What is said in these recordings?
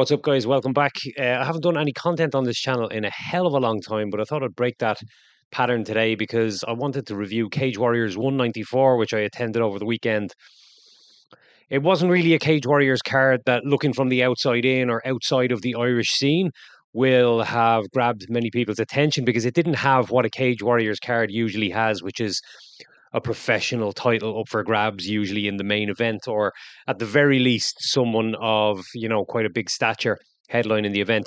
What's up, guys? Welcome back. I haven't done any content on this channel in a hell of a long time, but I thought I'd break that pattern today because I wanted to review Cage Warriors 194, which I attended over the weekend. It wasn't really a Cage Warriors card that, looking from the outside in or outside of the Irish scene, will have grabbed many people's attention because it didn't have what a Cage Warriors card usually has, which is a professional title up for grabs, usually in the main event, or at the very least, someone of, quite a big stature headline in the event.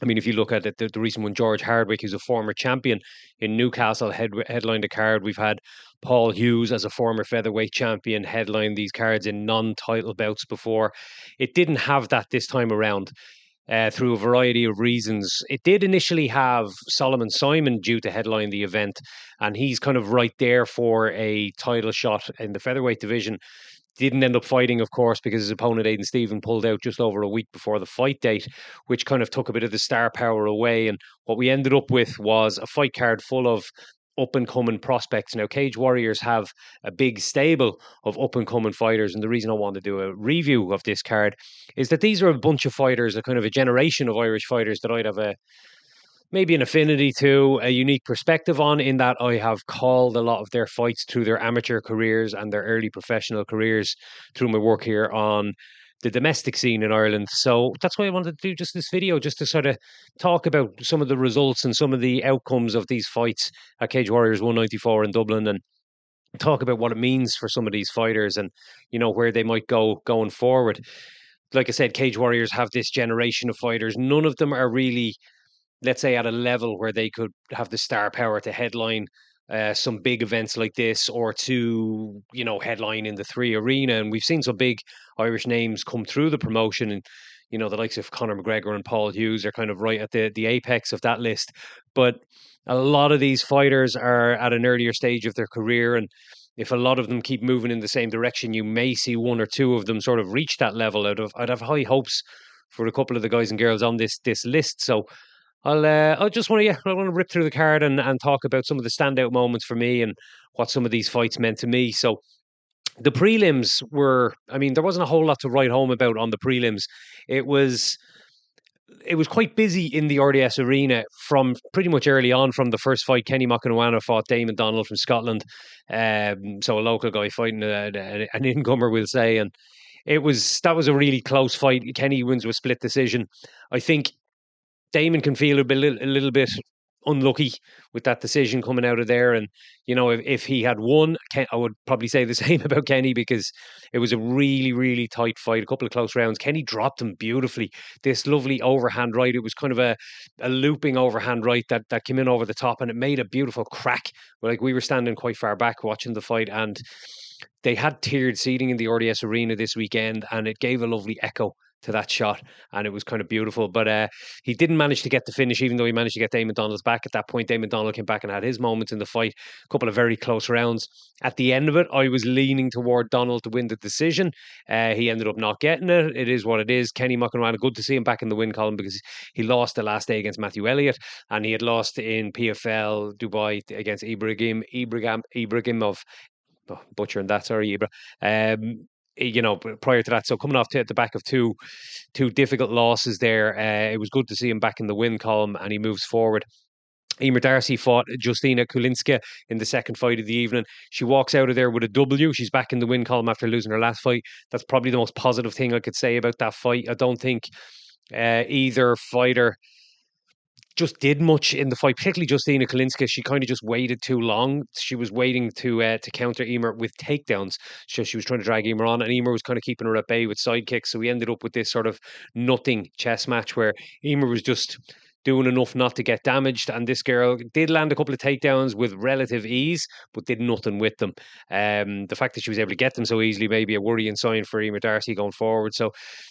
I mean, if you look at it, the recent one, George Hardwick, who's a former champion in Newcastle, headlined a card. We've had Paul Hughes, as a former featherweight champion, headline these cards in non-title bouts before. It didn't have that this time around. Through a variety of reasons. It did initially have Solomon Simon due to headline the event, and he's kind of right there for a title shot in the featherweight division. Didn't end up fighting, of course, because his opponent, Aidan Stephen, pulled out just over a week before the fight date, which kind of took a bit of the star power away. And what we ended up with was a fight card full of up and coming prospects. Now, Cage Warriors have a big stable of up and coming fighters. And the reason I want to do a review of this card is that these are a bunch of fighters, a kind of a generation of Irish fighters that I'd have maybe an affinity to, a unique perspective on, in that I have called a lot of their fights through their amateur careers and their early professional careers through my work here on the domestic scene in Ireland. So that's why I wanted to do just this video, just to sort of talk about some of the results and some of the outcomes of these fights at Cage Warriors 194 in Dublin, and talk about what it means for some of these fighters and, where they might go going forward. Like I said, Cage Warriors have this generation of fighters. None of them are really, let's say, at a level where they could have the star power to headline some big events like this, or to, headline in the Three Arena. And we've seen some big Irish names come through the promotion, and, the likes of Conor McGregor and Paul Hughes are kind of right at the apex of that list. But a lot of these fighters are at an earlier stage of their career, and if a lot of them keep moving in the same direction, you may see one or two of them sort of reach that level. I'd have high hopes for a couple of the guys and girls on this list. So I just want to I want to rip through the card and talk about some of the standout moments for me and what some of these fights meant to me. So the prelims were, I mean, there wasn't a whole lot to write home about on the prelims. It was it was quite busy in the RDS arena from pretty much early on. From the first fight, Kenny Mokanawana fought Damon Donald from Scotland, so a local guy fighting an incomer, we'll say, and that was a really close fight. Kenny wins with split decision. I think Damon can feel a little bit unlucky with that decision coming out of there. And, if he had won, I would probably say the same about Kenny, because it was a really, really tight fight, a couple of close rounds. Kenny dropped him beautifully. This lovely overhand right. It was kind of a looping overhand right that came in over the top, and it made a beautiful crack. Like, we were standing quite far back watching the fight, and they had tiered seating in the RDS arena this weekend, and it gave a lovely echo to that shot, and it was kind of beautiful. But he didn't manage to get the finish, even though he managed to get Damon Donald's back. At that point, Damon Donald came back and had his moments in the fight, a couple of very close rounds. At the end of it, I was leaning toward Donald to win the decision. He ended up not getting it. It is what it is. Kenny Mokanawana, good to see him back in the win column, because he lost the last day against Matthew Elliott, and he had lost in PFL Dubai against Ibrahim of, butchering that, sorry, Ibra. Prior to that. So coming off to the back of two difficult losses there, it was good to see him back in the win column, and he moves forward. Emer Darcy fought Justina Kulinska in the second fight of the evening. She walks out of there with a W. She's back in the win column after losing her last fight. That's probably the most positive thing I could say about that fight. I don't think either fighter just did much in the fight, particularly Justina Kalinska. She kind of just waited too long. She was waiting to counter Emer with takedowns. So she was trying to drag Emer on, and Emer was kind of keeping her at bay with side kicks. So we ended up with this sort of nothing chess match where Emer was just doing enough not to get damaged, and this girl did land a couple of takedowns with relative ease, but did nothing with them. The fact that she was able to get them so easily may be a worrying sign for Emer Darcy going forward. So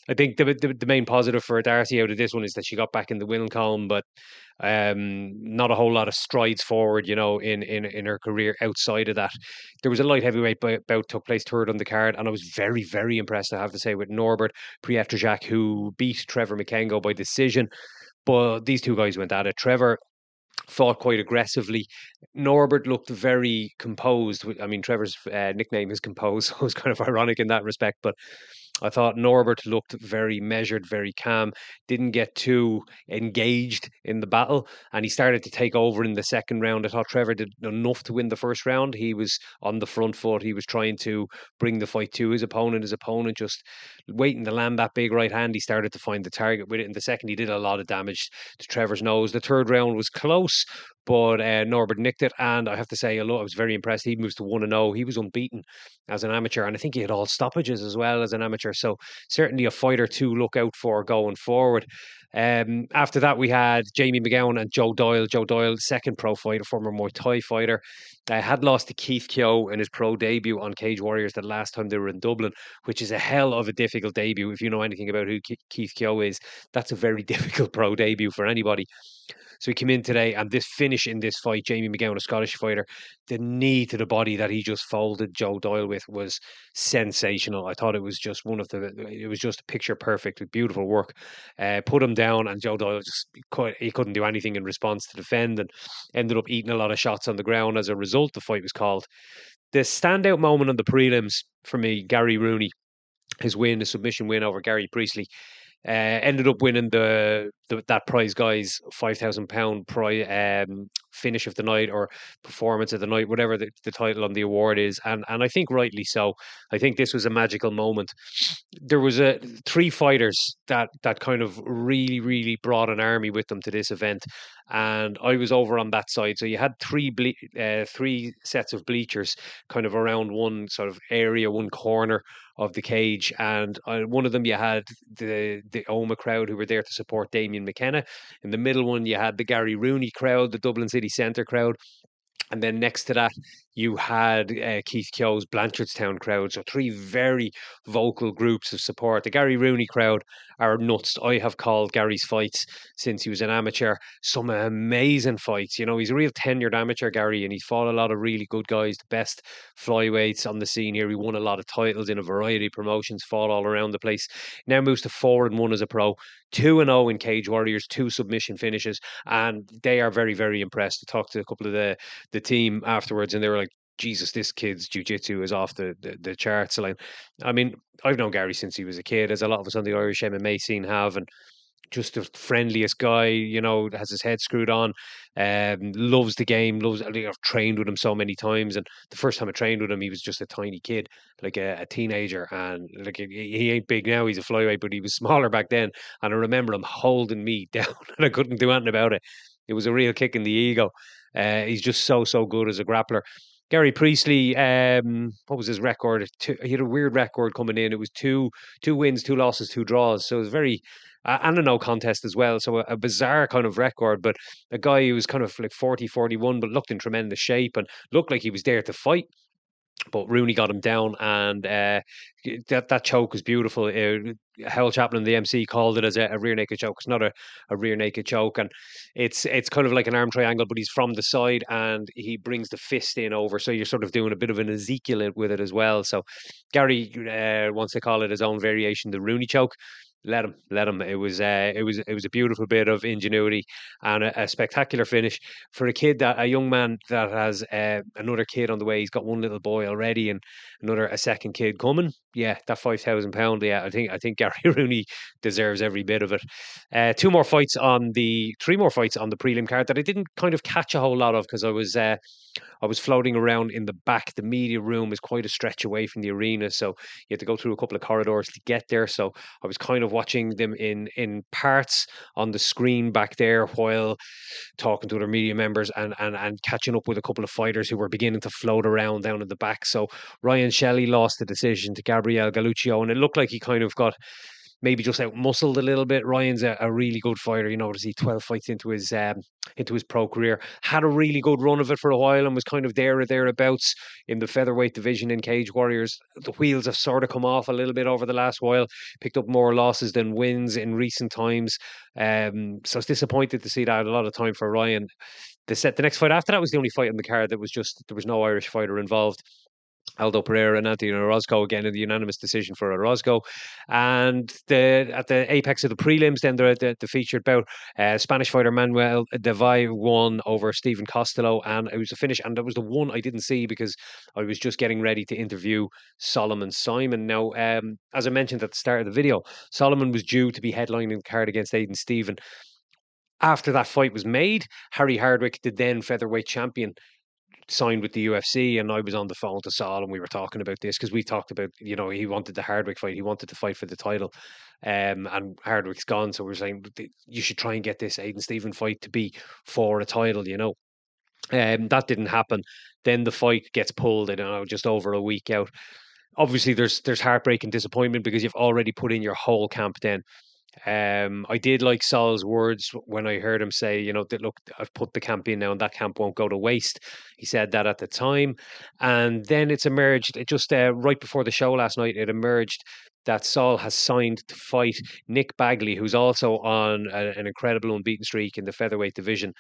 I think the main positive for Darcy out of this one is that she got back in the winning column, but not a whole lot of strides forward, in her career outside of that. There was a light heavyweight bout took place third on the card, and I was very, very impressed, I have to say, with Norbert Prietrjak, who beat Trevor McKengo by decision. But these two guys went at it. Trevor fought quite aggressively. Norbert looked very composed. I mean, Trevor's nickname is Composed, so it was kind of ironic in that respect. But I thought Norbert looked very measured, very calm, didn't get too engaged in the battle, and he started to take over in the second round. I thought Trevor did enough to win the first round. He was on the front foot. He was trying to bring the fight to his opponent. His opponent just waiting to land that big right hand. He started to find the target with it. In the second, he did a lot of damage to Trevor's nose. The third round was close, but Norbert nicked it. And I have to say, I was very impressed. He moves to 1-0. He was unbeaten as an amateur, and I think he had all stoppages as well as an amateur. So certainly a fighter to look out for going forward. After that, we had Jamie McGowan and Joe Doyle. Joe Doyle, second pro fighter, former Muay Thai fighter, had lost to Keith Keogh in his pro debut on Cage Warriors the last time they were in Dublin, which is a hell of a difficult debut. If you know anything about who Keith Keogh is, that's a very difficult pro debut for anybody. So he came in today, and this finish in this fight, Jamie McGowan, a Scottish fighter, the knee to the body that he just folded Joe Doyle with was sensational. I thought it was just it was just picture perfect with beautiful work. Put him down, and Joe Doyle he couldn't do anything in response to defend, and ended up eating a lot of shots on the ground. As a result, the fight was called. The standout moment on the prelims for me, Gary Rooney, his win, the submission win over Gary Priestley. Ended up winning that prize guys £5,000 prize finish of the night or performance of the night, whatever the title on the award is, and I think rightly so. I think this was a magical moment. There was three fighters that kind of really brought an army with them to this event, and I was over on that side. So you had three sets of bleachers kind of around one sort of area, one corner of the cage, and one of them you had the Oma crowd who were there to support Damien McKenna. In the middle one you had the Gary Rooney crowd, the Dublin City Centre crowd, and then next to that, you had Keith Keogh's Blanchardstown crowd. So three very vocal groups of support. The Gary Rooney crowd are nuts. I have called Gary's fights since he was an amateur. Some amazing fights. You know, he's a real tenured amateur, Gary, and he's fought a lot of really good guys, the best flyweights on the scene here. He won a lot of titles in a variety of promotions, fought all around the place. Now moves to 4-1 as a pro, 2-0 in Cage Warriors, two submission finishes, and they are very impressed. I talked to a couple of the team afterwards, and they were like, Jesus, this kid's jiu-jitsu is off the charts. Like, I mean, I've known Gary since he was a kid, as a lot of us on the Irish MMA scene have, and just the friendliest guy, you know, has his head screwed on, loves the game, I've trained with him so many times. And the first time I trained with him, he was just a tiny kid, like a teenager. And like he ain't big now, he's a flyweight, but he was smaller back then. And I remember him holding me down and I couldn't do anything about it. It was a real kick in the ego. He's just so good as a grappler. Gary Priestley, what was his record? He had a weird record coming in. It was two wins, two losses, two draws. So it was very, and a no contest as well. So a bizarre kind of record, but a guy who was kind of like 40-41, but looked in tremendous shape and looked like he was there to fight. But Rooney got him down, and that choke was beautiful. Howell Chaplin, the MC, called it as a rear naked choke. It's not a rear naked choke, and it's kind of like an arm triangle, but he's from the side, and he brings the fist in over. So you're sort of doing a bit of an Ezekiel with it as well. So Gary wants to call it his own variation, the Rooney choke. Let him. It was a beautiful bit of ingenuity and a spectacular finish for a young man that has another kid on the way. He's got one little boy already and a second kid coming. Yeah, that £5,000. Yeah, I think Gary Rooney deserves every bit of it. Three more fights on the prelim card that I didn't kind of catch a whole lot of because I was floating around in the back. The media room is quite a stretch away from the arena, so you had to go through a couple of corridors to get there. So I was kind of watching them in parts on the screen back there while talking to other media members and catching up with a couple of fighters who were beginning to float around down in the back. So Ryan Shelley lost the decision to Gabriel Galuccio, and it looked like he kind of got maybe just out muscled a little bit. Ryan's a really good fighter. You know, to see 12 fights into his pro career, had a really good run of it for a while and was kind of there or thereabouts in the featherweight division in Cage Warriors. The wheels have sort of come off a little bit over the last while. Picked up more losses than wins in recent times. So it's disappointed to see that a lot of time for Ryan. The next fight after that was the only fight on the card that was just there was no Irish fighter involved. Aldo Pereira and Anthony Orozco again in the unanimous decision for Orozco. And at the apex of the prelims, then the featured bout, Spanish fighter Manuel Devay won over Stephen Costello, and it was a finish. And that was the one I didn't see because I was just getting ready to interview Solomon Simon. Now, as I mentioned at the start of the video, Solomon was due to be headlining the card against Aidan Stephen. After that fight was made, Harry Hardwick, the then featherweight champion, signed with the UFC, and I was on the phone to Saul and we were talking about this because we talked about, he wanted the Hardwick fight, he wanted to fight for the title, and Hardwick's gone, so we are saying you should try and get this Aidan Stephen fight to be for a title. That didn't happen. Then the fight gets pulled, just over a week out. Obviously, there's heartbreak and disappointment because you've already put in your whole camp then. I did like Saul's words when I heard him say, that look, I've put the camp in now and that camp won't go to waste. He said that at the time. And then it's emerged, just right before the show last night, it emerged that Saul has signed to fight Nick Bagley, who's also on an incredible unbeaten streak in the featherweight division.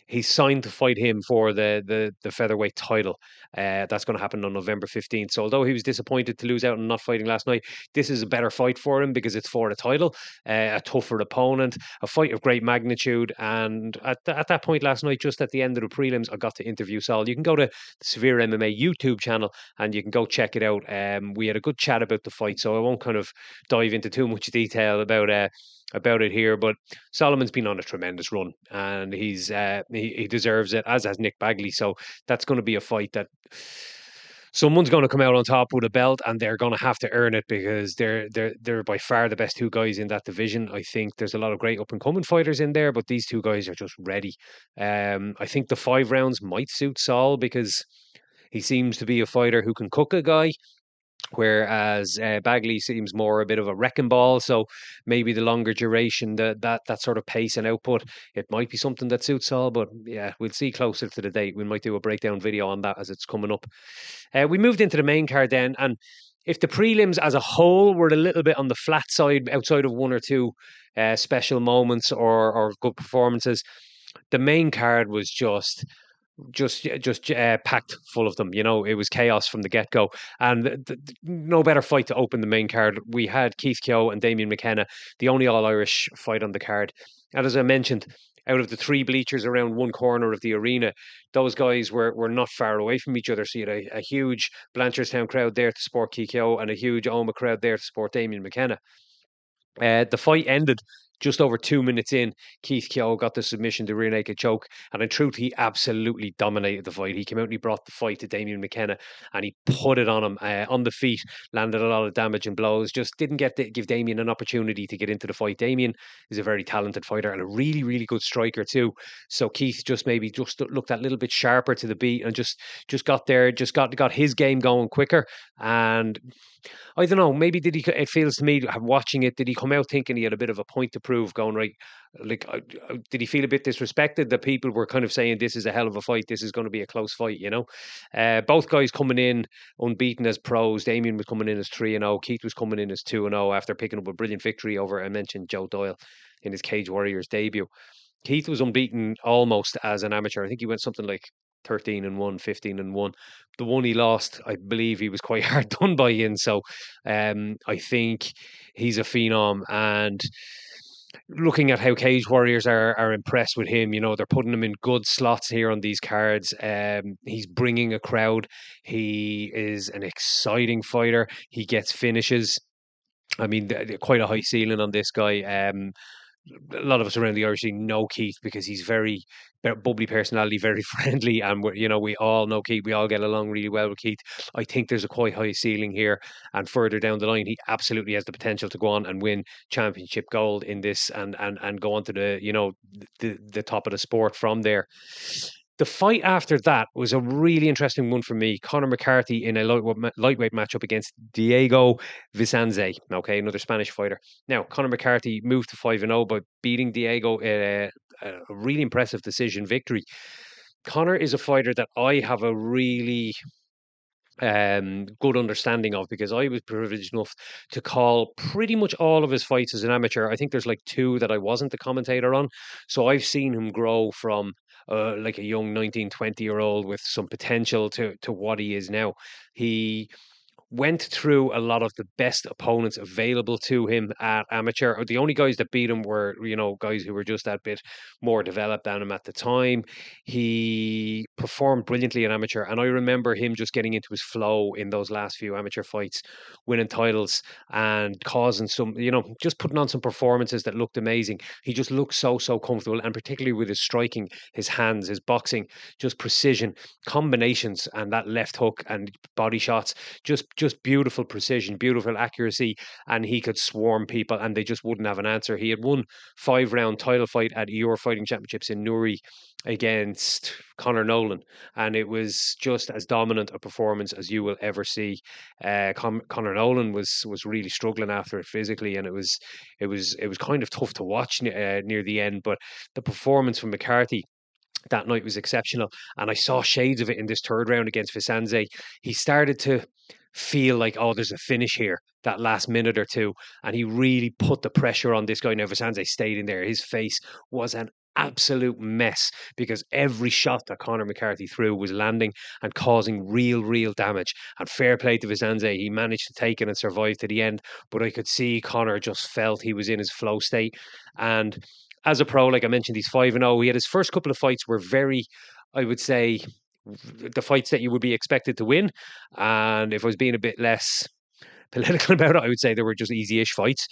He's signed to fight him for the featherweight title. That's going to happen on November 15th. So although he was disappointed to lose out and not fighting last night, this is a better fight for him because it's for a title, a tougher opponent, a fight of great magnitude. And at that point last night, just at the end of the prelims, I got to interview Saul. You can go to the Severe MMA YouTube channel and you can go check it out. We had a good chat about the fight, so I won't kind of dive into too much detail about it here, but Solomon's been on a tremendous run, and he deserves it, as has Nick Bagley. So that's going to be a fight that someone's going to come out on top with a belt, and they're going to have to earn it because they're by far the best two guys in that division. I think there's a lot of great up and coming fighters in there, but these two guys are just ready. I think the 5 rounds might suit Saul because he seems to be a fighter who can cook a guy, whereas Bagley seems more a bit of a wrecking ball. So maybe the longer duration, that sort of pace and output, it might be something that suits Saul. But yeah, we'll see closer to the date. We might do a breakdown video on that as it's coming up. We moved into the main card then, and if the prelims as a whole were a little bit on the flat side, outside of one or two special moments or good performances, the main card was just packed full of them. It was chaos from the get go, and no better fight to open the main card. We had Keith Keogh and Damien McKenna, the only All Irish fight on the card, and as I mentioned, out of the 3 bleachers around one corner of the arena, those guys were not far away from each other. So you had a huge Blanchardstown crowd there to support Keith Keogh and a huge Oma crowd there to support Damien McKenna. The fight ended just over 2 minutes in. Keith Keogh got the submission to rear naked choke, and in truth, he absolutely dominated the fight. He came out and he brought the fight to Damien McKenna, and he put it on him on the feet, landed a lot of damage and blows. Just didn't get to give Damien an opportunity to get into the fight. Damien is a very talented fighter and a really, really good striker too. So Keith just maybe just looked that little bit sharper to the beat and just got there, just got his game going quicker. And I don't know. Maybe did he? It feels to me watching it. Did he come out thinking he had a bit of a point to prove? Going right, like did he feel a bit disrespected that people were kind of saying this is a hell of a fight? This is going to be a close fight. Both guys coming in unbeaten as pros. Damien was coming in as 3-0. Keith was coming in as 2-0 after picking up a brilliant victory over, I mentioned, Joe Doyle in his Cage Warriors debut. Keith was unbeaten almost as an amateur. I think he went something like 13-1, 15-1. The one he lost, I believe he was quite hard done by in. So I think he's a phenom. And looking at how Cage Warriors are impressed with him, they're putting him in good slots here on these cards. He's bringing a crowd. He is an exciting fighter. He gets finishes. I mean, quite a high ceiling on this guy. A lot of us around the Irish scene know Keith because he's very bubbly personality, very friendly, and we all know Keith. We all get along really well with Keith. I think there's a quite high ceiling here, and further down the line, he absolutely has the potential to go on and win championship gold in this, and go on to the top of the sport from there. The fight after that was a really interesting one for me. Conor McCarthy in a lightweight matchup against Diego Vicente. Okay, another Spanish fighter. Now, Conor McCarthy moved to 5-0 by beating Diego a really impressive decision victory. Conor is a fighter that I have a really good understanding of, because I was privileged enough to call pretty much all of his fights as an amateur. I think there's like two that I wasn't the commentator on. So I've seen him grow from like a young 19, 20 year old with some potential to what he is now. He went through a lot of the best opponents available to him at amateur. The only guys that beat him were, guys who were just that bit more developed than him at the time. He performed brilliantly in amateur, and I remember him just getting into his flow in those last few amateur fights, winning titles and causing some, just putting on some performances that looked amazing. He just looked so comfortable, and particularly with his striking, his hands, his boxing, just precision, combinations, and that left hook and body shots, just beautiful precision, beautiful accuracy, and he could swarm people and they just wouldn't have an answer. He had won 5 round title fight at Euro Fighting Championships in Newry against Conor Nolan, and it was just as dominant a performance as you will ever see. Conor Nolan was really struggling after it physically, and it was kind of tough to watch near the end. But the performance from McCarthy that night was exceptional. And I saw shades of it in this third round against Visanze. He started to feel like, oh, there's a finish here, that last minute or two. And he really put the pressure on this guy. Now, Visanze stayed in there. His face was an absolute mess because every shot that Conor McCarthy threw was landing and causing real damage. And fair play to Visanze, he managed to take it and survive to the end. But I could see Conor just felt he was in his flow state. And as a pro, like I mentioned, he's 5-0. He had his first couple of fights were very, I would say, the fights that you would be expected to win. And if I was being a bit less political about it, I would say they were just easy-ish fights.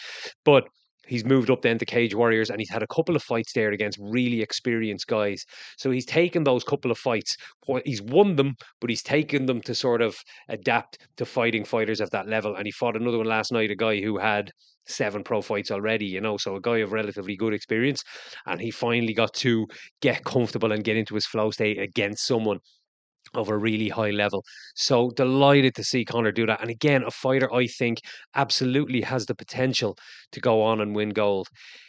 But he's moved up then to Cage Warriors, and he's had a couple of fights there against really experienced guys. So he's taken those couple of fights. He's won them, but he's taken them to sort of adapt to fighting fighters of that level. And he fought another one last night, a guy who had 7 pro fights already, so a guy of relatively good experience. And he finally got to get comfortable and get into his flow state against someone of a really high level. So delighted to see Conor do that. And again, a fighter I think absolutely has the potential to go on and win gold.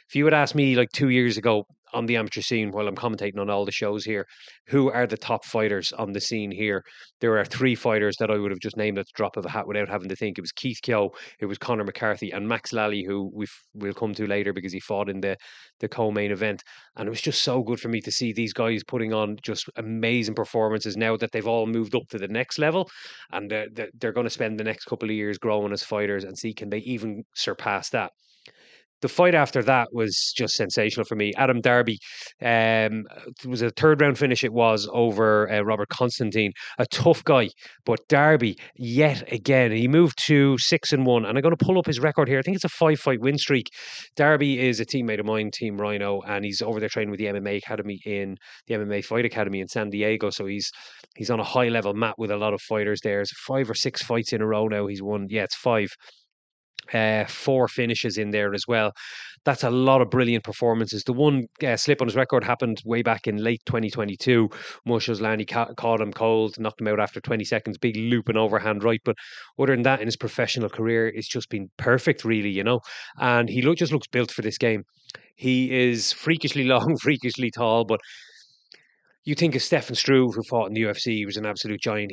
If you had asked me like 2 years ago on the amateur scene, while I'm commentating on all the shows here, who are the top fighters on the scene here? There are 3 fighters that I would have just named at the drop of a hat without having to think. It was Keith Keogh, it was Conor McCarthy, and Max Lally, who we'll come to later because he fought in the co-main event. And it was just so good for me to see these guys putting on just amazing performances now that they've all moved up to the next level. And they're going to spend the next couple of years growing as fighters and see can they even surpass that. The fight after that was just sensational for me. Adam Darby, it was a third round finish. It was over Robert Constantine, a tough guy, but Darby yet again he moved to 6-1, and I'm going to pull up his record here. I think it's a 5 fight win streak. Darby is a teammate of mine, Team Rhino, and he's over there training with the MMA Academy in the MMA Fight Academy in San Diego. So he's on a high level mat with a lot of fighters there. It's 5 or 6 fights in a row now. He's won. Yeah, it's 5. 4 finishes in there as well. That's a lot of brilliant performances. The one slip on his record happened way back in late 2022. Mushoslani caught him cold, knocked him out after 20 seconds, big looping overhand right. But other than that, in his professional career, it's just been perfect, really. And he just looks built for this game. He is freakishly long, freakishly tall, but you think of Stefan Struve, who fought in the UFC, he was an absolute giant.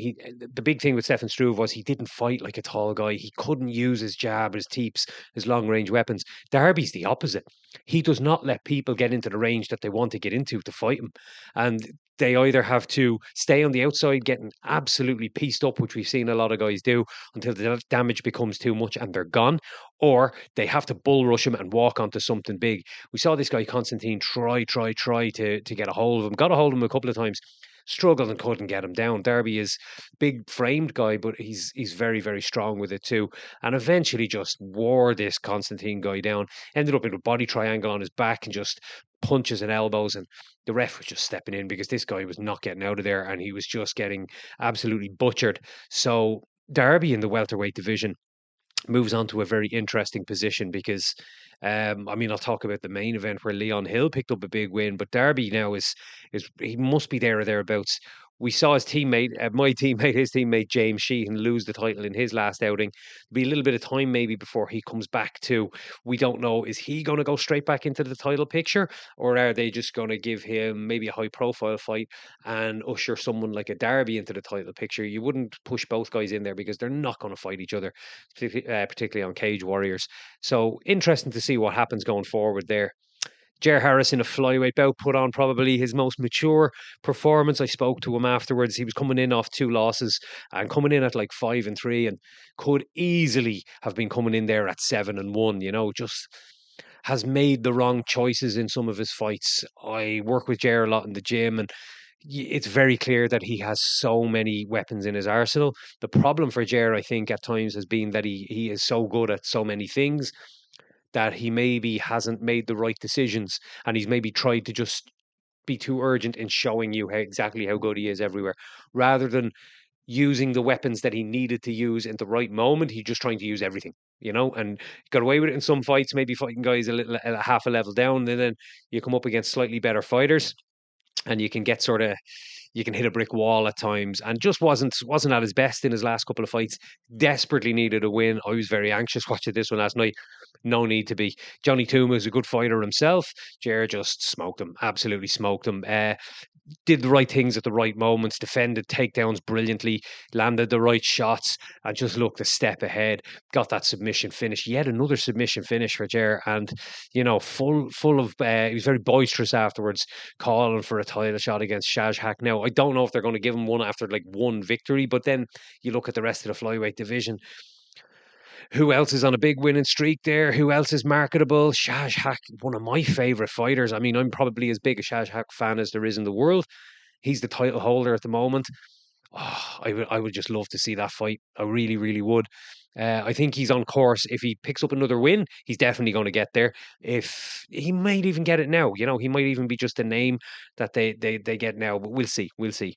The big thing with Stefan Struve was he didn't fight like a tall guy. He couldn't use his jab, his teeps, his long range weapons. Darby's the opposite. He does not let people get into the range that they want to get into to fight him. And they either have to stay on the outside getting absolutely pieced up, which we've seen a lot of guys do, until the damage becomes too much and they're gone, or they have to bull rush him and walk onto something big. We saw this guy Constantine try to get a hold of him, got a hold of him a couple of times, struggled and couldn't get him down. Darby is big framed guy, but he's very strong with it too, and eventually just wore this Constantine guy down. Ended up in a body triangle on his back and just punches and elbows, and the ref was just stepping in because this guy was not getting out of there and he was just getting absolutely butchered. So Darby in the welterweight division moves on to a very interesting position because I'll talk about the main event where Leon Hill picked up a big win, but Darby now is he must be there or thereabouts We saw his teammate, my teammate, his teammate James Sheehan lose the title in his last outing. Be a little bit of time maybe before he comes back to. We don't know, is he going to go straight back into the title picture, or are they just going to give him maybe a high profile fight and usher someone like a Derby into the title picture? You wouldn't push both guys in there because they're not going to fight each other, particularly on Cage Warriors. So interesting to see what happens going forward there. Jer Harris in a flyweight bout put on probably his most mature performance. I spoke to him afterwards. He was coming in off 2 losses and coming in at like 5-3, and could easily have been coming in there at 7-1. Just has made the wrong choices in some of his fights. I work with Jer a lot in the gym, and it's very clear that he has so many weapons in his arsenal. The problem for Jer, I think, at times has been that he is so good at so many things that he maybe hasn't made the right decisions, and he's maybe tried to just be too urgent in showing you exactly how good he is everywhere, rather than using the weapons that he needed to use in the right moment. He's just trying to use everything, and got away with it in some fights, maybe fighting guys a half a level down, and then you come up against slightly better fighters and you can get sort of, you can hit a brick wall at times, and just wasn't at his best in his last couple of fights. Desperately needed a win. I was very anxious watching this one last night. No need to be. Johnny Tuma is a good fighter himself. Jared just smoked him, absolutely smoked him. Did the right things at the right moments, defended takedowns brilliantly, landed the right shots, and just looked a step ahead. Got that submission finish, yet another submission finish for Jer, and full of. He was very boisterous afterwards, calling for a title shot against Shaj Hack. Now I don't know if they're going to give him one after like one victory, but then you look at the rest of the flyweight division. Who else is on a big winning streak there? Who else is marketable? Shaj Hack, one of my favourite fighters. I mean, I'm probably as big a Shaj Hack fan as there is in the world. He's the title holder at the moment. Oh, I would just love to see that fight. I really, really would. I think he's on course. If he picks up another win, he's definitely going to get there. If he might even get it now, he might even be just a name that they get now. But we'll see. We'll see.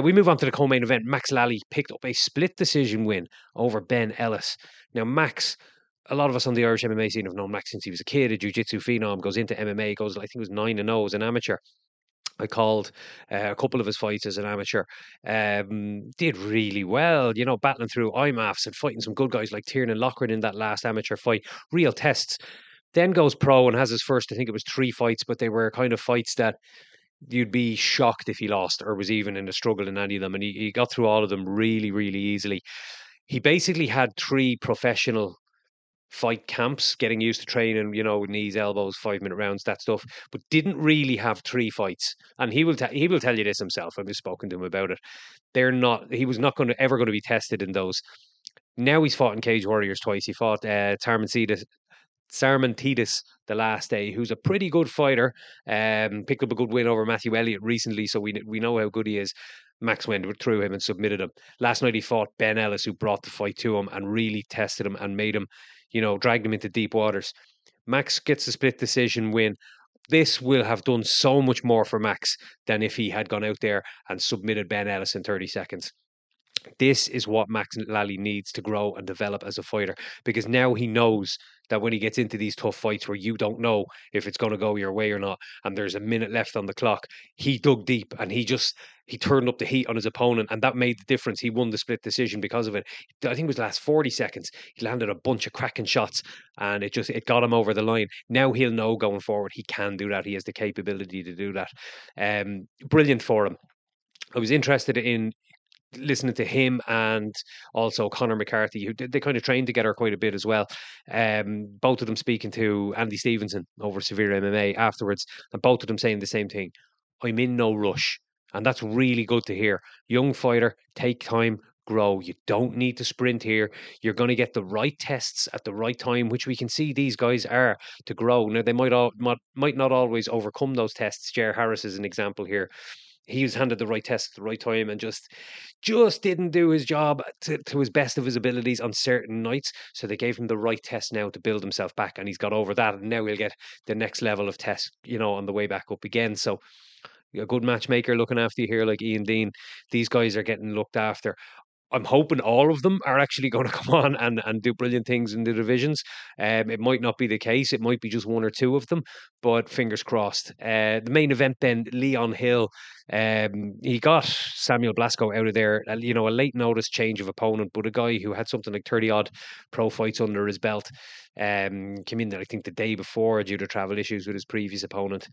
We move on to the co-main event. Max Lally picked up a split decision win over Ben Ellis. Now, Max, a lot of us on the Irish MMA scene have known Max since he was a kid, a jiu-jitsu phenom, goes into MMA, I think it was 9-0 as an amateur. I called a couple of his fights as an amateur. Did really well, battling through IMAFs and fighting some good guys like Tiernan Lochran in that last amateur fight. Real tests. Then goes pro and has his first, I think it was 3 fights, but they were kind of fights that you'd be shocked if he lost or was even in a struggle in any of them. And he got through all of them really, really easily. He basically had 3 professional fight camps, getting used to training, knees, elbows, 5-minute rounds, that stuff, but didn't really have 3 fights. And he will tell you this himself. I've spoken to him about it. He was not ever going to be tested in those. Now he's fought in Cage Warriors twice. He fought Sarmantidis the last day, who's a pretty good fighter. Picked up a good win over Matthew Elliott recently, so we know how good he is. Max went through him and submitted him. Last night he fought Ben Ellis, who brought the fight to him and really tested him and made him, dragged him into deep waters. Max gets a split decision win. This will have done so much more for Max than if he had gone out there and submitted Ben Ellis in 30 seconds. This is what Max Lally needs to grow and develop as a fighter, because now he knows that when he gets into these tough fights where you don't know if it's going to go your way or not, and there's a minute left on the clock, he dug deep and he turned up the heat on his opponent, and that made the difference. He won the split decision because of it. I think it was the last 40 seconds. He landed a bunch of cracking shots and it got him over the line. Now he'll know going forward he can do that. He has the capability to do that. Brilliant for him. I was interested in listening to him and also Conor McCarthy, who they kind of trained together quite a bit as well. Both of them speaking to Andy Stevenson over Severe MMA afterwards, and both of them saying the same thing. I'm in no rush. And that's really good to hear. Young fighter, take time, grow. You don't need to sprint here. You're going to get the right tests at the right time, which we can see these guys are to grow. Now, they might not always overcome those tests. Jer Harris is an example here. He was handed the right test at the right time and just didn't do his job to his best of his abilities on certain nights. So they gave him the right test now to build himself back, and he's got over that. And now he'll get the next level of test, on the way back up again. So a good matchmaker looking after you here, like Ian Dean. These guys are getting looked after. I'm hoping all of them are actually going to come on and do brilliant things in the divisions. It might not be the case. It might be just one or two of them, but fingers crossed. The main event then, Leon Hill. He got Samuel Blasco out of there. A late notice change of opponent, but a guy who had something like 30 odd pro fights under his belt. Came in there, I think, the day before due to travel issues with his previous opponent.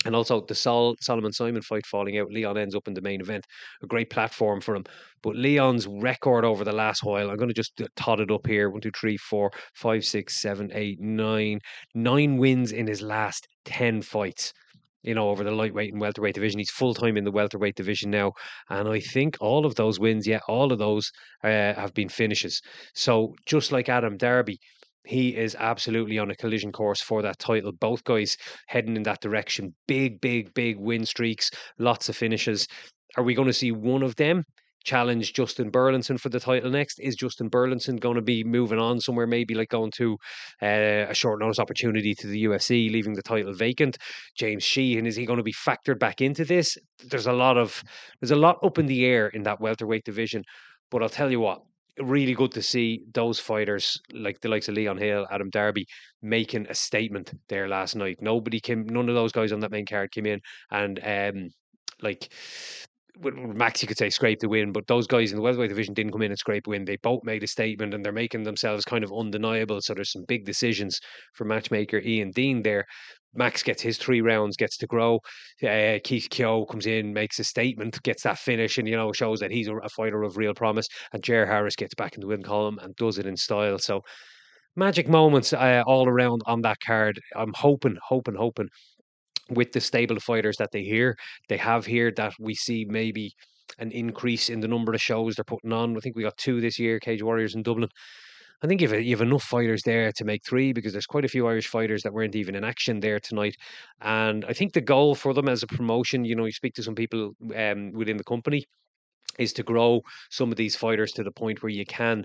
And also the Solomon Simon fight falling out, Leon ends up in the main event. A great platform for him. But Leon's record over the last while, I'm going to just tot it up here: 1, 2, 3, 4, 5, 6, 7, 8, 9. 9 wins in his last 10 fights. Over the lightweight and welterweight division. He's full time in the welterweight division now. And I think all of those wins, yeah, all of those have been finishes. So just like Adam Darby, he is absolutely on a collision course for that title. Both guys heading in that direction. Big, big, big win streaks, lots of finishes. Are we going to see one of them challenge Justin Burlinson for the title next? Is Justin Burlinson going to be moving on somewhere, maybe like going to a short notice opportunity to the UFC, leaving the title vacant? James Sheehan, is he going to be factored back into this? There's a lot up in the air in that welterweight division. But I'll tell you what, really good to see those fighters like the likes of Leon Hill, Adam Darby making a statement there last night. None of those guys on that main card came in and like with Max, you could say scrape the win, but those guys in the welterweight division didn't come in and scrape a win. They both made a statement and they're making themselves kind of undeniable. So there's some big decisions for matchmaker Ian Dean there. Max gets his 3 rounds, gets to grow. Keith Kyo comes in, makes a statement, gets that finish, and shows that he's a fighter of real promise. And Jer Harris gets back in the win column and does it in style. So magic moments all around on that card. I'm hoping with the stable of fighters that they have here, that we see maybe an increase in the number of shows they're putting on. I think we got 2 this year, Cage Warriors in Dublin. I think you have enough fighters there to make 3, because there's quite a few Irish fighters that weren't even in action there tonight. And I think the goal for them as a promotion, you speak to some people within the company, is to grow some of these fighters to the point where you can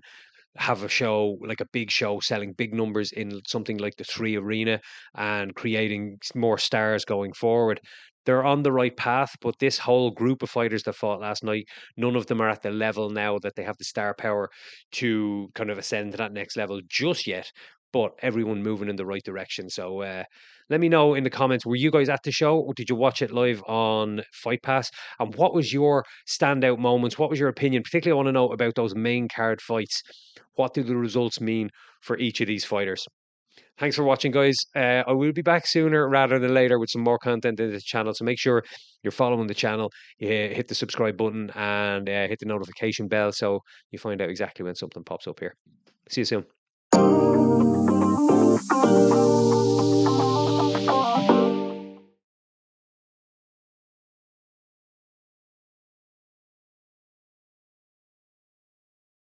have a show, like a big show, selling big numbers in something like the 3 Arena and creating more stars going forward. They're on the right path, but this whole group of fighters that fought last night, none of them are at the level now that they have the star power to kind of ascend to that next level just yet. But everyone moving in the right direction. So let me know in the comments, were you guys at the show, or did you watch it live on Fight Pass? And what was your standout moments? What was your opinion? Particularly, I want to know about those main card fights. What do the results mean for each of these fighters? Thanks for watching, guys. I will be back sooner rather than later with some more content in this channel. So make sure you're following the channel. Hit the subscribe button and hit the notification bell so you find out exactly when something pops up here. See you soon.